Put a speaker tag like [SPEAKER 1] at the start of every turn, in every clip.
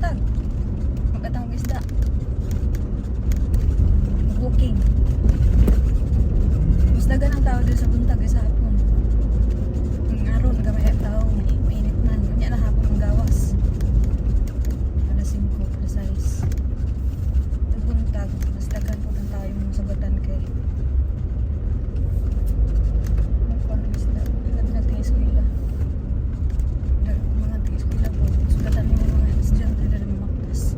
[SPEAKER 1] buntag. Magkatang isda. Booking. Mas dagan ang tao dito sa buntag sa hapon. Ang aron gamay ang tao, mainit man. Kanya na hapon ang gawas. Alas 5, alas 6. Ang buntag, mas dagan po ang tao yung sabatan kay. Magkano isda? Labi na tingis ko ila. Mga tingis ko ila po. Sugatan mo mga estudyante na rin maklas.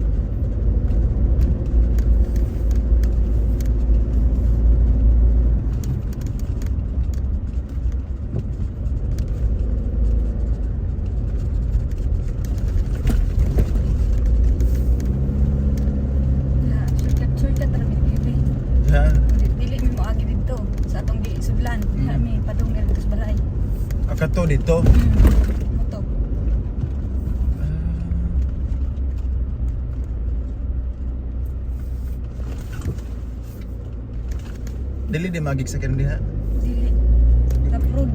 [SPEAKER 1] Shortcut rami bibi.
[SPEAKER 2] Yan.
[SPEAKER 1] Dili mi mo agi dito sa atong di sublan. Kami padung dito sa balay.
[SPEAKER 2] Akato dito.
[SPEAKER 1] Moto.
[SPEAKER 2] Dili di magig sa karon diha.
[SPEAKER 1] Dili. Taprod.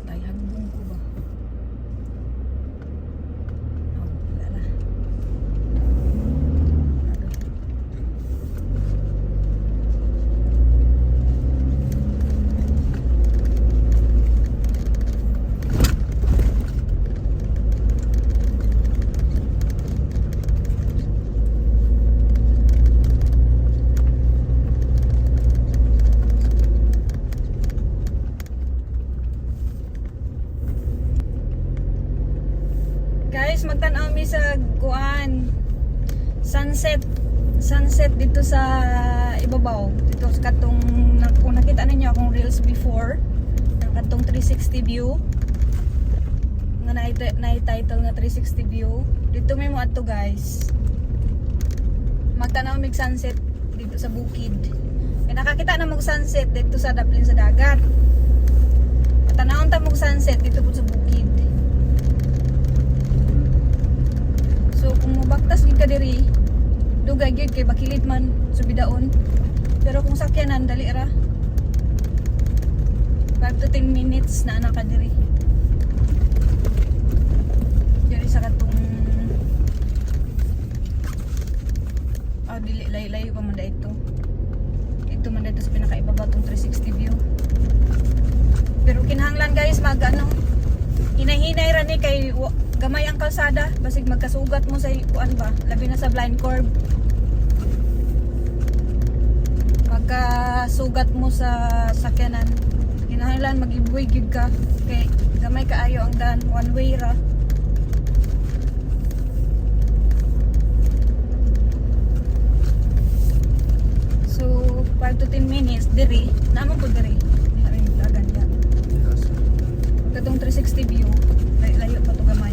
[SPEAKER 1] Tayagbong ko ba? Wala na. Guys, magtanaw mi sa kuan sunset dito sa ibabaw dito sa katong kung nakita ninyo akong reels before ang katong 360 view nga na-title nga 360 view dito may mo adto guys magtanaw mig sunset dito sa bukid kaya nakakita na mag sunset dito sa daplin sa dagat tanawon ta mag sunset dito po sa bukid. So kung mabaktas gid ka diri, dugay gyud kay bakilid man subidaon. Pero kung sakyanan dali ra. 5 to 10 minutes na ana ka diri. Diri sa katong dili layo-layo pa man da ito. Ito man dito sa pinakaibaba tong 360 view. Pero kinahanglan guys mag hinay-hinay ra ni kay gamay ang kalsada basig magkasugat mo sa kuan ba labi na sa blind curve magkasugat mo sa sakyanan kinahanglan mag-ibuy gid ka kay gamay kaayo ang daan one way ra so 5 to 10 minutes diri namo ko diri kami dagan ya katong 360 view layo pa to gamay.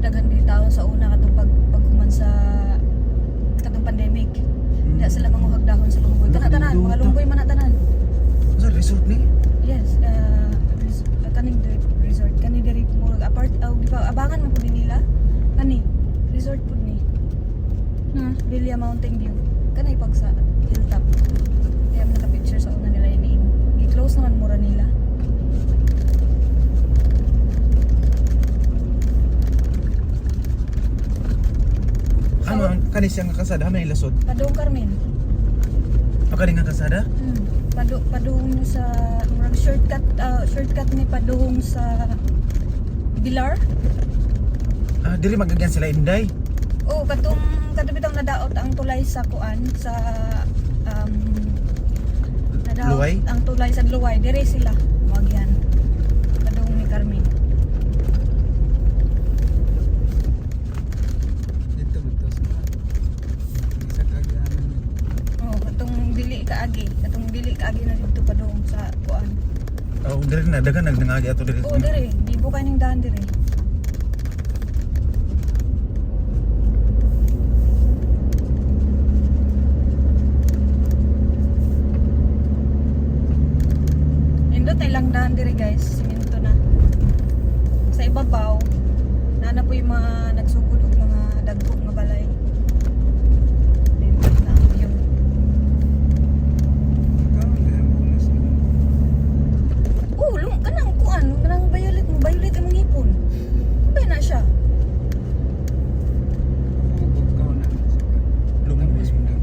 [SPEAKER 1] Daghan din tao sa una katong paghuman sa katong pandemic. Diya sila manguhag dahon sa lumboy. Tanan mga lumboy man na tanan.
[SPEAKER 2] Sa resort ni?
[SPEAKER 1] Yes, kaning resort kani diri mo apart di ba abangan mo pud nila. Kani resort pud ni. Na Villa Mountain View. Kani pag sa hilltop. Kaya man naka-picture sa una nila ini. Gi-close naman mura nila.
[SPEAKER 2] Ano ang kanis yang kasada may lasod?
[SPEAKER 1] Padung Carmen.
[SPEAKER 2] Pagkali nga kasada?
[SPEAKER 1] Padung sa murag shortcut ni padung sa Bilar.
[SPEAKER 2] Diri magagyan sila Inday.
[SPEAKER 1] Oh, katong kadabitang nadaot ang tulay sa kuan sa nadaot
[SPEAKER 2] Luway?
[SPEAKER 1] ang tulay sa Luway. Dire sila magyan. Padung ni Carmen. kaagi. Katong dili kaagi na dito pa doon sa kuan.
[SPEAKER 2] Oh, diri na dagan nangagi ato diri.
[SPEAKER 1] Oo, dire. Di bukay ning daan dire. Nindot na ilang daan dire guys. Siminto na. Sa ibabaw, nana po yung mga nagsugod o mga dagkog nga balay. Nindot na ang view. Oh, kanang kuan, kanang violet mo, violet ang ngipon. Ba na siya?
[SPEAKER 2] Lumabas mo na.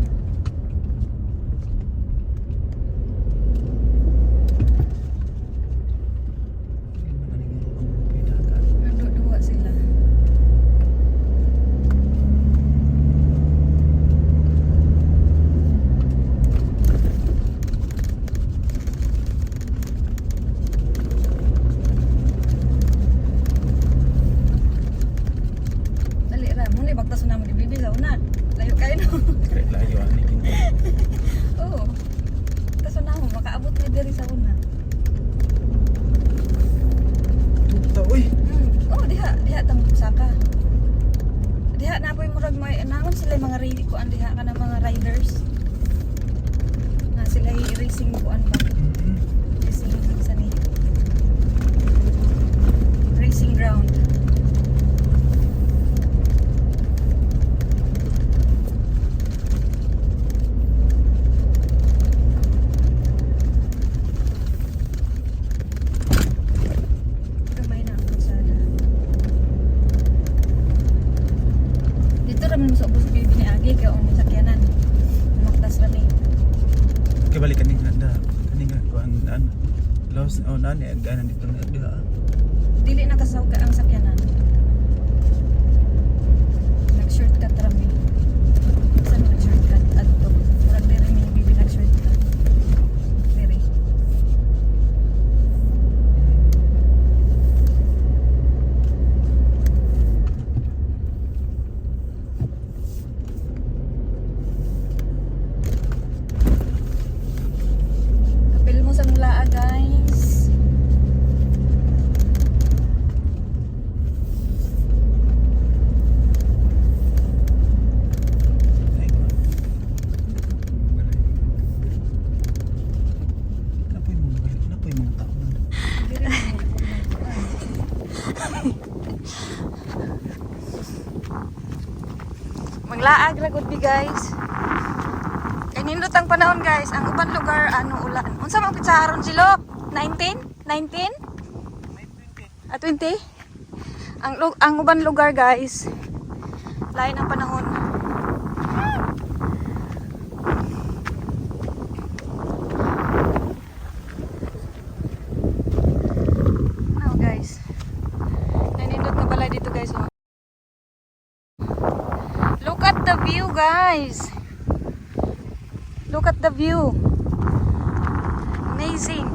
[SPEAKER 1] Nagduduwa sila. Dali ra, mo ni bagtas na mo di bibi sa una. Layo kayo no.
[SPEAKER 2] Kay layo ani kinto.
[SPEAKER 1] Oo. Kaso na mo makaabot ni diri sa una.
[SPEAKER 2] Tuta oy.
[SPEAKER 1] Oh, diha tang saka. Diha na po yung murag may nangon sila yung mga ready ko diha ka ng mga riders. Na sila racing ko ba? Racing sa ni. Racing ground. Gamay na ang kalsada. Dito raman sa ubos bibi ni Agi kaya ang sakyanan. Umaktas rami.
[SPEAKER 2] Kay balik kaning handa. Kaning kuan ano. Los oh nani ana dito na diha.
[SPEAKER 1] Dili na kasaw ka ang sakyanan. Nag-shortcut rami. Saan nag-shortcut? Adto. Murag diri ni bibi nag-shortcut. Diri. Kapil mo sa mula guys.
[SPEAKER 2] Ay, kuan. Napoy mga tao man.
[SPEAKER 1] Diri ni. Maglaag ra gud bi guys. Kay nindot ang panahon guys, ang uban lugar ulan. Unsa man pud sa haron silo? 19? 19? 20. 20? Ang uban lugar guys. Lain ang panahon. Now guys. Nanindot na balay dito guys. Oh. Look at the view guys. Look at the view. Amazing.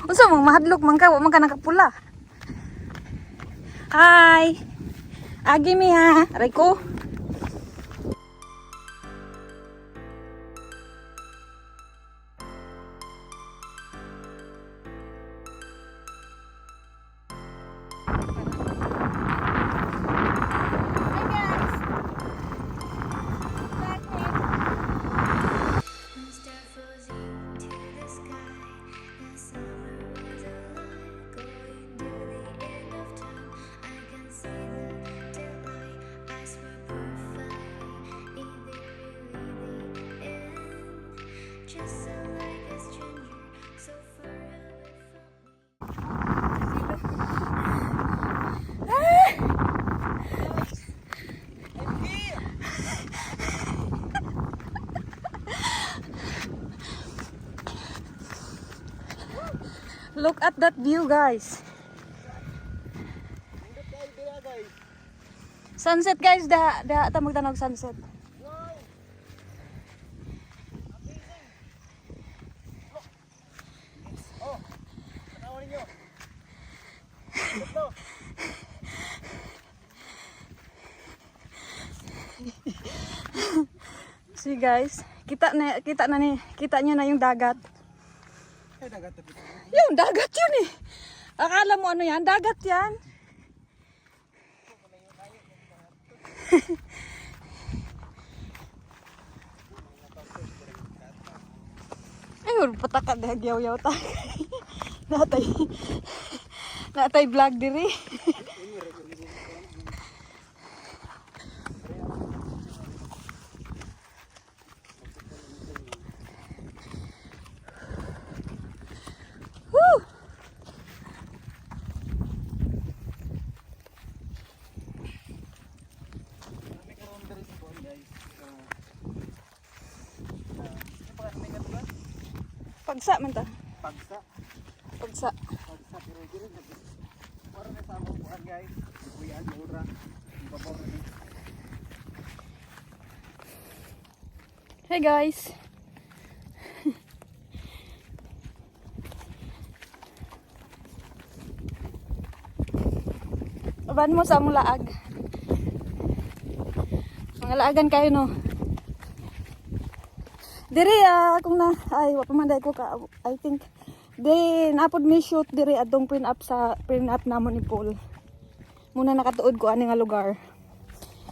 [SPEAKER 1] Unsa mong mahadlok man ka, wa man ka nakapula. Hi. Agi mi ha. Aray ko. Look at that view, guys. Sunset, guys. Dah ta magtanog sunset. See guys, kita nyo na yung dagat.
[SPEAKER 2] Ay, dagat na pito.
[SPEAKER 1] Yung dagat yun eh. Akala mo ano yan? Dagat yan. Ayun, pataka dahagyaw-yaw tayo. Natay vlog diri. Woo! Pagsa man ta.
[SPEAKER 2] Pagsa.
[SPEAKER 1] Pagsa.
[SPEAKER 2] Pagsa, pero dili na. Para na sa among buwan guys. Kuyan, mura. Ibabaw na ni.
[SPEAKER 1] Hey guys. Aban mo sa among laag. Mga laagan kayo no. Diri kung na ay wa pa man day ko ka I think di napod mi shoot diri adtong print up namon ni Paul. Muna nakatuod ko ani nga lugar.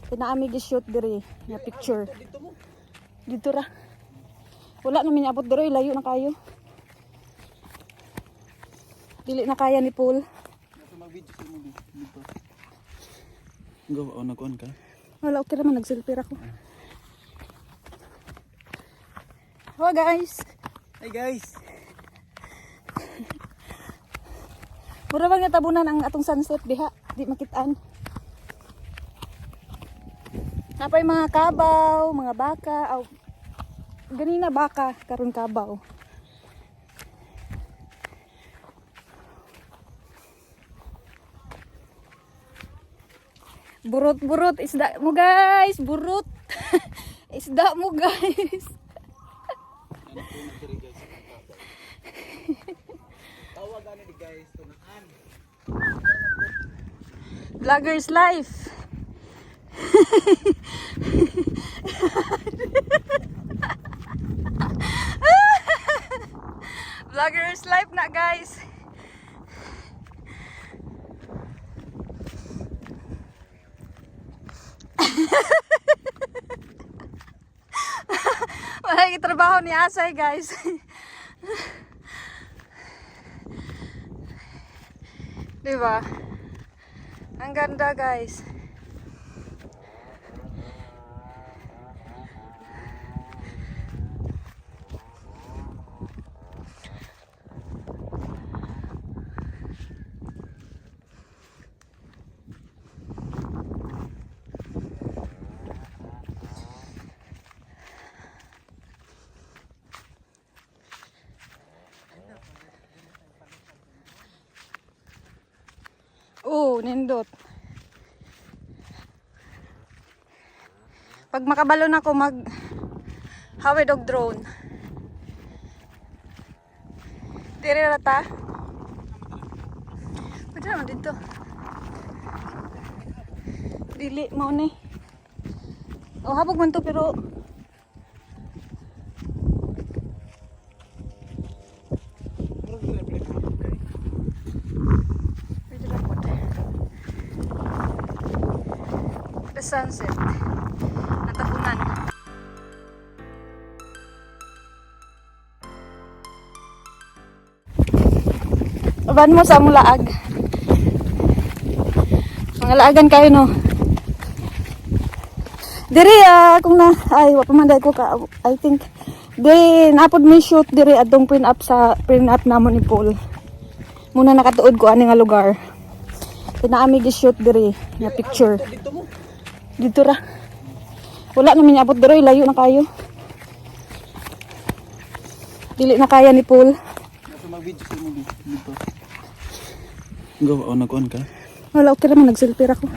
[SPEAKER 1] Pinaami gi shoot diri nga picture.
[SPEAKER 2] Dito mo.
[SPEAKER 1] Dito ra. Wala na minabot diri layo na kayo. Dili na kaya ni Paul.
[SPEAKER 2] Nasa mag-video sa mo dito. Go, nag-on ka.
[SPEAKER 1] Wala okay naman nag-selfie ako. Oh guys.
[SPEAKER 2] Hey guys.
[SPEAKER 1] Mura bang tabunan ang atong sunset diha, di makitaan. Napay mga kabaw, mga baka, aw ganina baka karon kabaw. Burot-burot isda mo guys, burot. Isda mo guys.
[SPEAKER 2] Tawagan ni guys tunaan.
[SPEAKER 1] Vlogger's life. Vlogger's life na guys. Wala trabaho ni Asay guys. Diba? Ang ganda guys. Nindot. Pag makabalon ako hawid og drone. Tiri rata. Pwede naman dito. Dili mo ni. O habog man to pero sunset natapunan. Aban mo sa among laag. Mga laagan kayo no. Diri kung na ay wa pa man day ko ka I think di napod mi shoot diri adtong print up namon ni Paul. Muna nakatuod ko ani nga lugar. Pinaami gi shoot diri nga picture.
[SPEAKER 2] Dito mo.
[SPEAKER 1] Dito ra. Wala na minabot diri layo na kayo. Dili na kaya ni Paul.
[SPEAKER 2] Nasa mag-video sa mo dito. Go, nag-on ka.
[SPEAKER 1] Wala okay naman nag-selfie ako.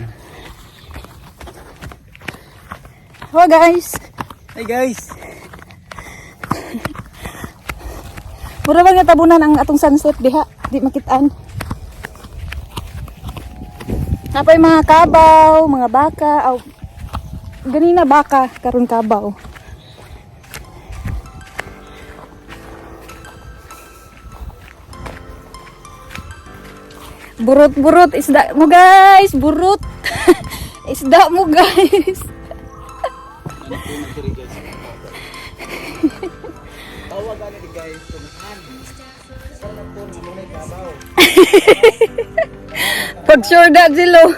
[SPEAKER 1] Oh guys.
[SPEAKER 2] Hey guys.
[SPEAKER 1] Mura bang tabunan ang atong sunset diha, di makitaan. Napay mga kabaw, mga baka, aw Ganina baka, karon kabaw. Burot-burot, isda mo guys, burot. Isda mo guys.
[SPEAKER 2] Tawagan ni guys, tumahan. Sa po mo na kabaw.
[SPEAKER 1] Pag sure that silo.